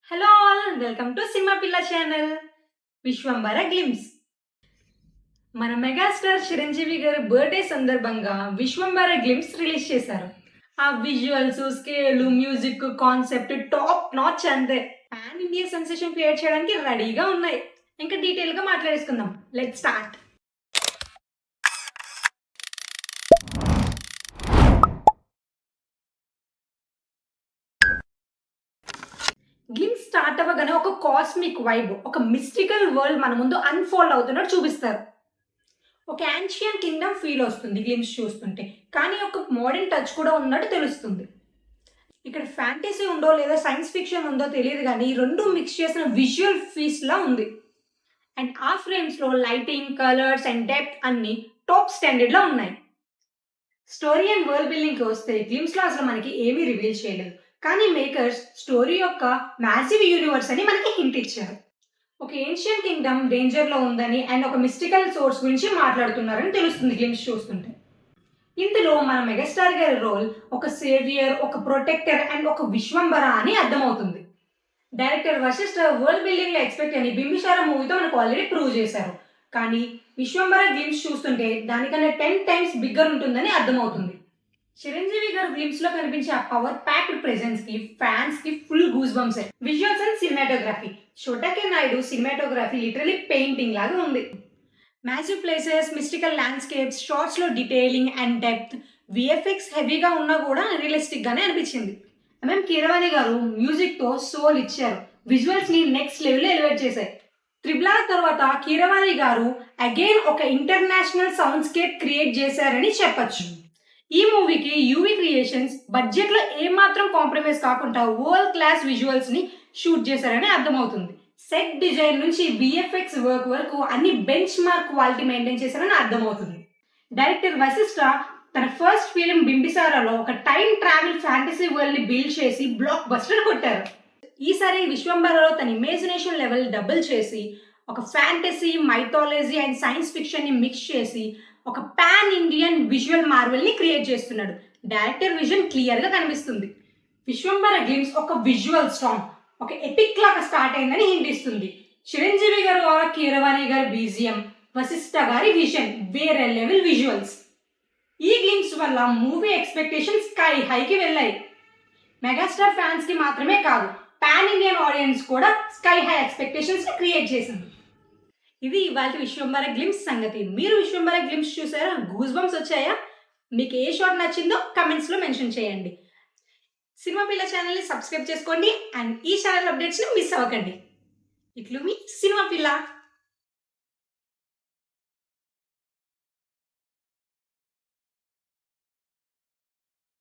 Hello all, welcome to cinema Pilla channel. Vishwambhara glimpse. మన megastar Chiranjeevi గారి birthday సందర్భంగా విశ్వంబర గ్లిమ్స్ రిలీజ్ చేశారు. ఆ visuals, scale, music, concept top notch అంతే. పాన్ ఇండియా సెన్సేషన్ క్రియేట్ చేయడానికి రెడీగా ఉన్నాయి. ఇంకా డీటెయిల్గా మాట్లాడేసుకుందాం. Let's start. గ్లిమ్స్ స్టార్ట్ అవ్వగానే ఒక కాస్మిక్ వైబ్, ఒక మిస్టికల్ వరల్డ్ మన ముందు అన్ఫోల్డ్ అవుతున్నట్టు చూపిస్తారు. ఒక యాన్షియన్ కింగ్డమ్ ఫీల్ వస్తుంది గ్లిమ్స్ చూస్తుంటే, కానీ ఒక మోడర్న్ టచ్ కూడా ఉన్నట్టు తెలుస్తుంది. ఇక్కడ ఫ్యాంటసీ ఉందో లేదా సైన్స్ ఫిక్షన్ ఉందో తెలియదు, కానీ ఈ రెండు మిక్స్ చేసిన విజువల్ ఫీస్ట్లా ఉంది. అండ్ ఆ ఫ్రేమ్స్లో లైటింగ్, కలర్స్ అండ్ డెప్త్ అన్ని టాప్ స్టాండర్డ్లో ఉన్నాయి. స్టోరీ అండ్ వరల్డ్ బిల్డింగ్కి వస్తే గ్లిమ్స్లో అసలు మనకి ఏమీ రివీల్ చేయలేదు, కానీ మేకర్స్ స్టోరీ యొక్క మ్యాసివ్ యూనివర్స్ అని మనకి హింట్ ఇచ్చారు. ఒక ఏన్షియన్ కింగ్డమ్ డేంజర్లో ఉందని అండ్ ఒక మిస్టికల్ సోర్స్ గురించి మాట్లాడుతున్నారని తెలుస్తుంది గ్లిమ్స్ చూస్తుంటే. ఇందులో మన మెగాస్టార్ గారి రోల్ ఒక సేవియర్, ఒక ప్రొటెక్టర్ అండ్ ఒక విశ్వంబర అని అర్థమవుతుంది. డైరెక్టర్ వశిష్ఠ వరల్డ్ బిల్డింగ్లో ఎక్స్పెక్ట్ అని బింబిసార మూవీతో మనకు ఆల్రెడీ ప్రూవ్ చేశారు, కానీ విశ్వంబర గ్లిమ్స్ చూస్తుంటే దానికన్నా 10 times బిగ్గర్ ఉంటుందని అర్థమవుతుంది. చిరంజీవి గారు గ్లిమ్స్ లో కనిపించే ఆ పవర్ ప్యాక్డ్ ప్రెజెన్స్ కి ఫ్యాన్స్ కి full goose bumps. Visuals and cinematography, Chota K Naidu cinematography literally painting లాగా ఉంది. Massive places, mystical landscapes, shots లో డీటెయిలింగ్ అండ్ డెప్త్, విఎఫ్ఎక్స్ హెవీగా ఉన్నా కూడా రియలిస్టిక్ గానే అనిపించింది. కీరవాణి గారు మ్యూజిక్ తో సోల్ ఇచ్చారు, విజువల్స్ ని నెక్స్ట్ లెవెల్ ఎలివేట్ చేశాయి. త్రిబుల్ తర్వాత కీరవాణి గారు అగైన్ ఒక ఇంటర్నేషనల్ సౌండ్ స్కేప్ క్రియేట్ చేశారని చెప్పచ్చు. ఈ మూవీకి యూవీ క్రియేషన్స్ బడ్జెట్లో ఏమాత్రం కాంప్రమైజ్ కాకుండా వరల్డ్ క్లాస్ విజువల్స్ ని షూట్ చేశారని అర్థమవుతుంది. సెట్ డిజైన్ నుంచి విఎఫ్ఎక్స్ వర్క్ వరకు అన్ని బెంచ్ మార్క్ క్వాలిటీ మెయింటైన్ చేశారని అర్థమవుతుంది. డైరెక్టర్ వశిష్ఠ తన ఫస్ట్ ఫిలిం బింబిసారాలో ఒక టైం ట్రావెల్ ఫ్యాంటసీ వరల్డ్ ని బిల్డ్ చేసి బ్లాక్ బస్టర్ కొట్టారు. ఈసారి విశ్వంబరలో తన ఇమాజినేషన్ లెవెల్ డబుల్ చేసి ఒక fantasy, mythology and science fiction ని మిక్స్ చేసి ఒక పాన్ ఇండియన్ విజువల్ మార్వెల్ ని క్రియేట్ చేస్తున్నాడు. డైరెక్టర్ విజన్ క్లియర్ గా కనిపిస్తుంది. విశ్వంబర గ్లిమ్స్ ఒక విజువల్ స్ట్రాంగ్, ఒక ఎపిక్ లాగా స్టార్ట్ అయిందని హింట్ ఇస్తుంది. చిరంజీవి గారు, కీరవాణి గారి బీజిఎం, వశిష్ఠ గారి విజన్, వేరే లెవెల్ విజువల్స్. ఈ గ్లిమ్స్ వల్ల మూవీ ఎక్స్పెక్టేషన్స్ స్కై హైకి వెళ్ళాయి. మెగాస్టార్ ఫ్యాన్స్ కి మాత్రమే కాదు, పాన్ ఇండియన్ ఆడియన్స్ కూడా స్కై హై ఎక్స్పెక్టేషన్స్ క్రియేట్ చేసింది. ఇది ఇవాళ విశ్వంబర గ్లిమ్స్ సంగతి. మీరు విశ్వంబర గ్లిమ్స్ చూసారా? గూస్ బంప్స్ వచ్చాయా? మీకు ఏ షాట్ నచ్చిందో కమెంట్స్లో మెన్షన్ చేయండి. సినిమా పిల్ల ఛానల్ని సబ్స్క్రైబ్ చేసుకోండి అండ్ ఈ ఛానల్ అప్డేట్స్ని మిస్ అవ్వకండి. ఇట్లు మీ సినిమా పిల్ల.